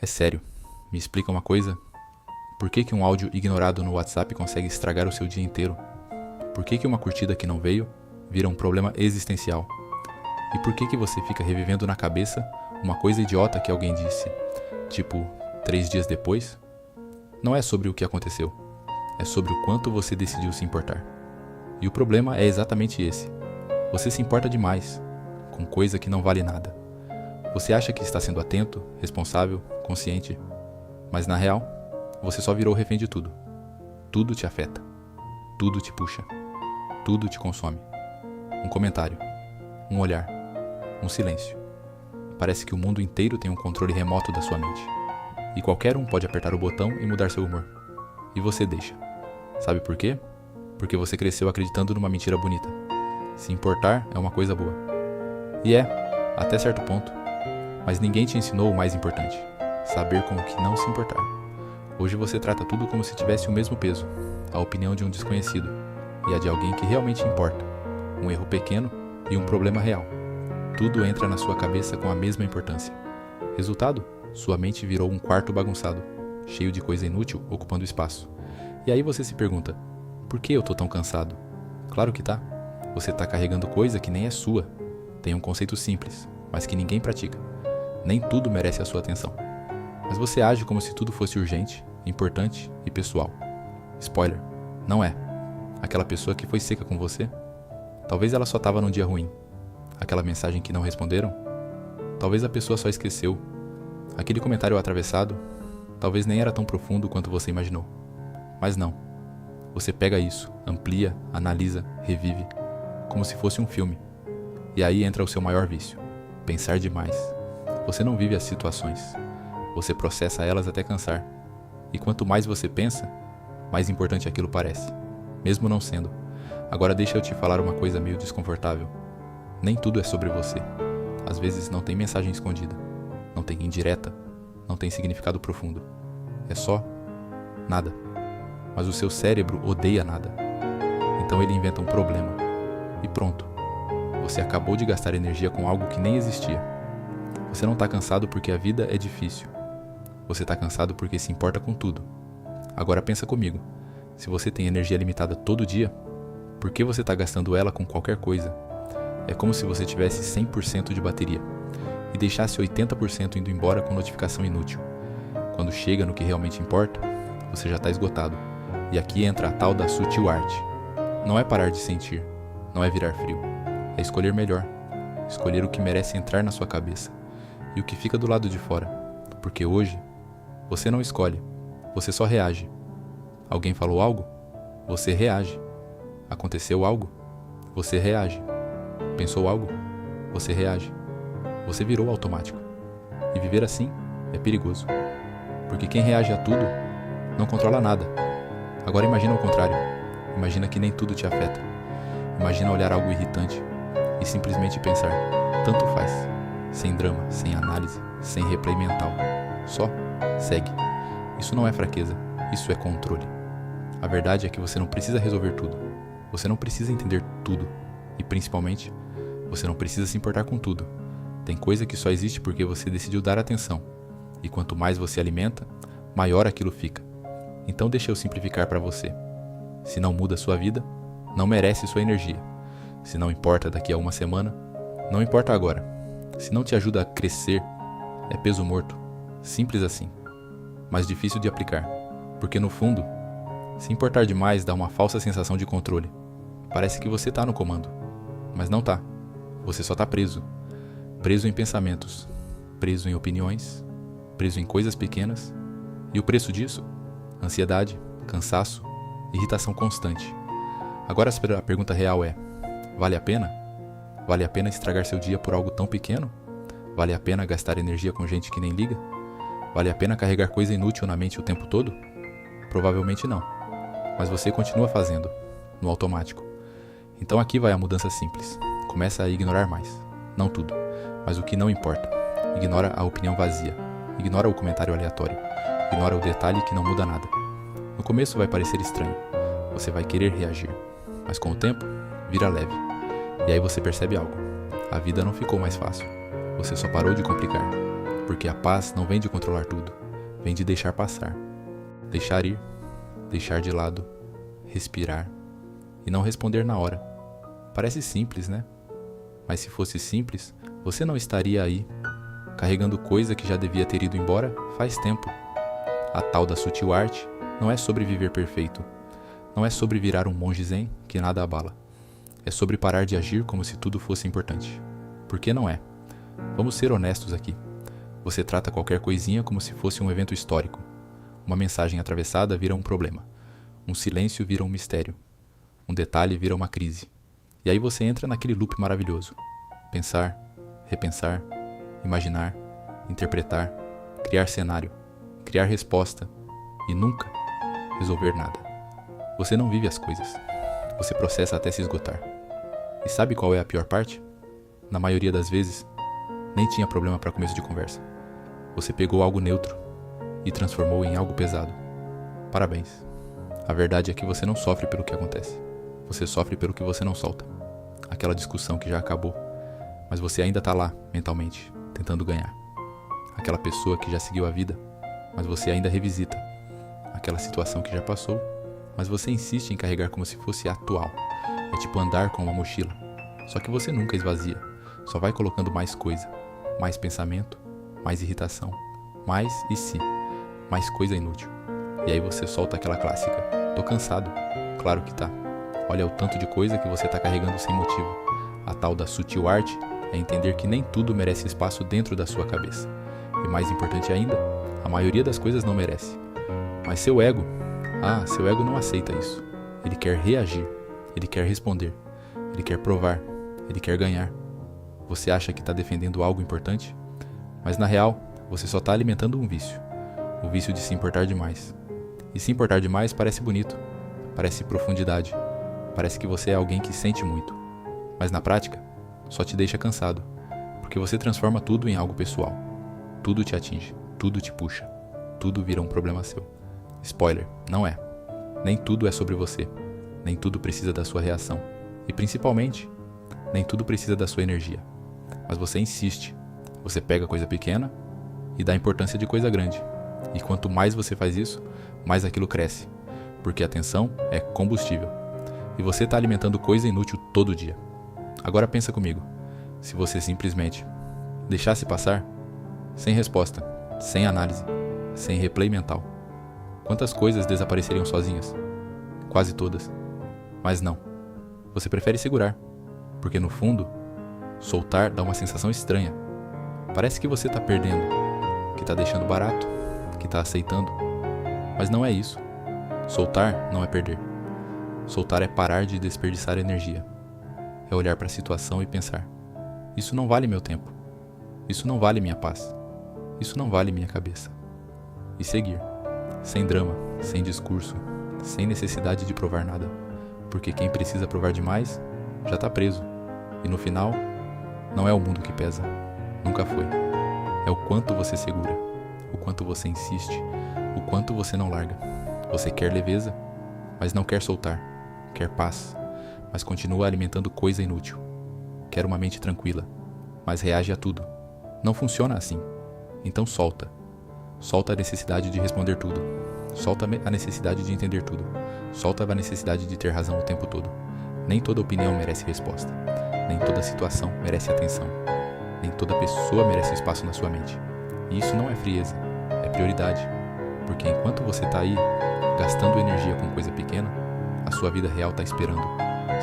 É sério, me explica uma coisa? Por que um áudio ignorado no WhatsApp consegue estragar o seu dia inteiro? Por que uma curtida que não veio vira um problema existencial? E por que você fica revivendo na cabeça uma coisa idiota que alguém disse, tipo, 3 dias depois? Não é sobre o que aconteceu, é sobre o quanto você decidiu se importar. E o problema é exatamente esse. Você se importa demais, com coisa que não vale nada. Você acha que está sendo atento, responsável, consciente, mas na real, você só virou refém de tudo. Tudo te afeta, tudo te puxa, tudo te consome. Um comentário, um olhar, um silêncio. Parece que o mundo inteiro tem um controle remoto da sua mente. E qualquer um pode apertar o botão e mudar seu humor. E você deixa. Sabe por quê? Porque você cresceu acreditando numa mentira bonita. Se importar é uma coisa boa. E é, até certo ponto. Mas ninguém te ensinou o mais importante: saber com o que não se importar. Hoje você trata tudo como se tivesse o mesmo peso, a opinião de um desconhecido e a de alguém que realmente importa. Um erro pequeno e um problema real. Tudo entra na sua cabeça com a mesma importância. Resultado? Sua mente virou um quarto bagunçado, cheio de coisa inútil ocupando espaço. E aí você se pergunta: por que eu tô tão cansado? Claro que tá. Você tá carregando coisa que nem é sua. Tem um conceito simples, mas que ninguém pratica. Nem tudo merece a sua atenção. Mas você age como se tudo fosse urgente, importante e pessoal. Spoiler, não é. Aquela pessoa que foi seca com você, talvez ela só tava num dia ruim. Aquela mensagem que não responderam, talvez a pessoa só esqueceu. Aquele comentário atravessado, talvez nem era tão profundo quanto você imaginou. Mas não. Você pega isso, amplia, analisa, revive, como se fosse um filme. E aí entra o seu maior vício: pensar demais. Você não vive as situações. Você processa elas até cansar. E quanto mais você pensa, mais importante aquilo parece, mesmo não sendo. Agora deixa eu te falar uma coisa meio desconfortável. Nem tudo é sobre você. Às vezes não tem mensagem escondida, não tem indireta, não tem significado profundo. É só nada. Mas o seu cérebro odeia nada. Então ele inventa um problema. E pronto. Você acabou de gastar energia com algo que nem existia. Você não está cansado porque a vida é difícil. Você está cansado porque se importa com tudo. Agora pensa comigo. Se você tem energia limitada todo dia, por que você está gastando ela com qualquer coisa? É como se você tivesse 100% de bateria e deixasse 80% indo embora com notificação inútil. Quando chega no que realmente importa, você já está esgotado. E aqui entra a tal da sutil arte. Não é parar de sentir, não é virar frio. É escolher melhor. Escolher o que merece entrar na sua cabeça e o que fica do lado de fora. Porque hoje, você não escolhe, você só reage. Alguém falou algo? Você reage. Aconteceu algo? Você reage. Pensou algo? Você reage. Você virou automático. E viver assim é perigoso. Porque quem reage a tudo não controla nada. Agora imagina o contrário. Imagina que nem tudo te afeta. Imagina olhar algo irritante e simplesmente pensar: tanto faz. Sem drama, sem análise, sem replay mental. Só segue. Isso não é fraqueza, isso é controle. A verdade é que você não precisa resolver tudo. Você não precisa entender tudo. E principalmente, você não precisa se importar com tudo. Tem coisa que só existe porque você decidiu dar atenção. E quanto mais você alimenta, maior aquilo fica. Então deixa eu simplificar para você. Se não muda a sua vida, não merece sua energia. Se não importa daqui a uma semana, não importa agora. Se não te ajuda a crescer, é peso morto. Simples assim. Mas difícil de aplicar. Porque no fundo, se importar demais dá uma falsa sensação de controle. Parece que você tá no comando. Mas não tá. Você só tá preso. Preso em pensamentos. Preso em opiniões. Preso em coisas pequenas. E o preço disso? Ansiedade, cansaço, irritação constante. Agora a pergunta real é: vale a pena? Vale a pena estragar seu dia por algo tão pequeno? Vale a pena gastar energia com gente que nem liga? Vale a pena carregar coisa inútil na mente o tempo todo? Provavelmente não. Mas você continua fazendo, no automático. Então aqui vai a mudança simples. Começa a ignorar mais. Não tudo, mas o que não importa. Ignora a opinião vazia. Ignora o comentário aleatório. Ignora o detalhe que não muda nada. No começo vai parecer estranho. Você vai querer reagir. Mas com o tempo, vira leve. E aí você percebe algo. A vida não ficou mais fácil. Você só parou de complicar. Porque a paz não vem de controlar tudo, vem de deixar passar. Deixar ir, deixar de lado, respirar e não responder na hora. Parece simples, né? Mas se fosse simples, você não estaria aí, carregando coisa que já devia ter ido embora faz tempo. A tal da sutil arte não é sobre viver perfeito, não é sobre virar um monge zen que nada abala. É sobre parar de agir como se tudo fosse importante. Porque não é. Vamos ser honestos aqui. Você trata qualquer coisinha como se fosse um evento histórico. Uma mensagem atravessada vira um problema. Um silêncio vira um mistério. Um detalhe vira uma crise. E aí você entra naquele loop maravilhoso. Pensar, repensar, imaginar, interpretar, criar cenário, criar resposta e nunca resolver nada. Você não vive as coisas. Você processa até se esgotar. E sabe qual é a pior parte? Na maioria das vezes, nem tinha problema para começo de conversa. Você pegou algo neutro e transformou em algo pesado. Parabéns. A verdade é que você não sofre pelo que acontece. Você sofre pelo que você não solta. Aquela discussão que já acabou, mas você ainda tá lá, mentalmente, tentando ganhar. Aquela pessoa que já seguiu a vida, mas você ainda revisita. Aquela situação que já passou, mas você insiste em carregar como se fosse atual. É tipo andar com uma mochila. Só que você nunca esvazia. Só vai colocando mais coisa, mais pensamento, mais irritação, mais e se, mais coisa inútil. E aí você solta aquela clássica: tô cansado. Claro que tá. Olha o tanto de coisa que você tá carregando sem motivo. A tal da sutil arte é entender que nem tudo merece espaço dentro da sua cabeça. E mais importante ainda, a maioria das coisas não merece. Mas seu ego não aceita isso. Ele quer reagir, ele quer responder, ele quer provar, ele quer ganhar. Você acha que está defendendo algo importante? Mas na real, você só está alimentando um vício. O vício de se importar demais. E se importar demais parece bonito, parece profundidade, parece que você é alguém que sente muito. Mas na prática, só te deixa cansado, porque você transforma tudo em algo pessoal. Tudo te atinge, tudo te puxa, tudo vira um problema seu. Spoiler, não é. Nem tudo é sobre você, nem tudo precisa da sua reação. E principalmente, nem tudo precisa da sua energia. Mas você insiste, você pega coisa pequena e dá importância de coisa grande. E quanto mais você faz isso, mais aquilo cresce, porque a atenção é combustível. E você está alimentando coisa inútil todo dia. Agora pensa comigo, se você simplesmente deixasse passar, sem resposta, sem análise, sem replay mental, quantas coisas desapareceriam sozinhas? Quase todas. Mas não, você prefere segurar, porque no fundo, soltar dá uma sensação estranha. Parece que você está perdendo, que está deixando barato, que está aceitando. Mas não é isso. Soltar não é perder. Soltar é parar de desperdiçar energia. É olhar para a situação e pensar: isso não vale meu tempo. Isso não vale minha paz. Isso não vale minha cabeça. E seguir. Sem drama, sem discurso, sem necessidade de provar nada. Porque quem precisa provar demais já está preso. E no final, não é o mundo que pesa. Nunca foi. É o quanto você segura, o quanto você insiste, o quanto você não larga. Você quer leveza, mas não quer soltar. Quer paz, mas continua alimentando coisa inútil. Quer uma mente tranquila, mas reage a tudo. Não funciona assim. Então solta. Solta a necessidade de responder tudo. Solta a necessidade de entender tudo. Solta a necessidade de ter razão o tempo todo. Nem toda opinião merece resposta. Nem toda situação merece atenção. Nem toda pessoa merece espaço na sua mente. E isso não é frieza, é prioridade. Porque enquanto você está aí, gastando energia com coisa pequena, a sua vida real está esperando.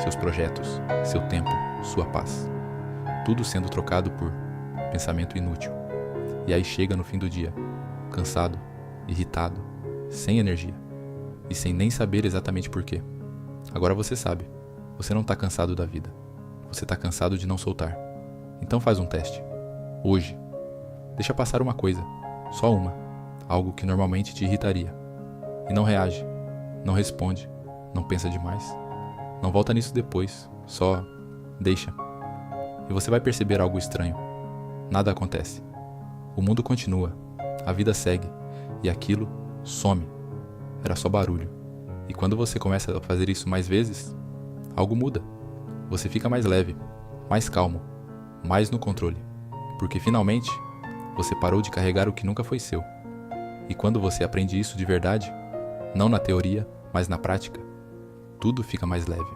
Seus projetos, seu tempo, sua paz. Tudo sendo trocado por pensamento inútil. E aí chega no fim do dia, cansado, irritado, sem energia. E sem nem saber exatamente por quê. Agora você sabe, você não está cansado da vida. Você está cansado de não soltar. Então faz um teste. Hoje. Deixa passar uma coisa. Só uma. Algo que normalmente te irritaria. E não reage. Não responde. Não pensa demais. Não volta nisso depois. Só deixa. E você vai perceber algo estranho. Nada acontece. O mundo continua. A vida segue. E aquilo some. Era só barulho. E quando você começa a fazer isso mais vezes, algo muda. Você fica mais leve, mais calmo, mais no controle. Porque finalmente, você parou de carregar o que nunca foi seu. E quando você aprende isso de verdade, não na teoria, mas na prática, tudo fica mais leve.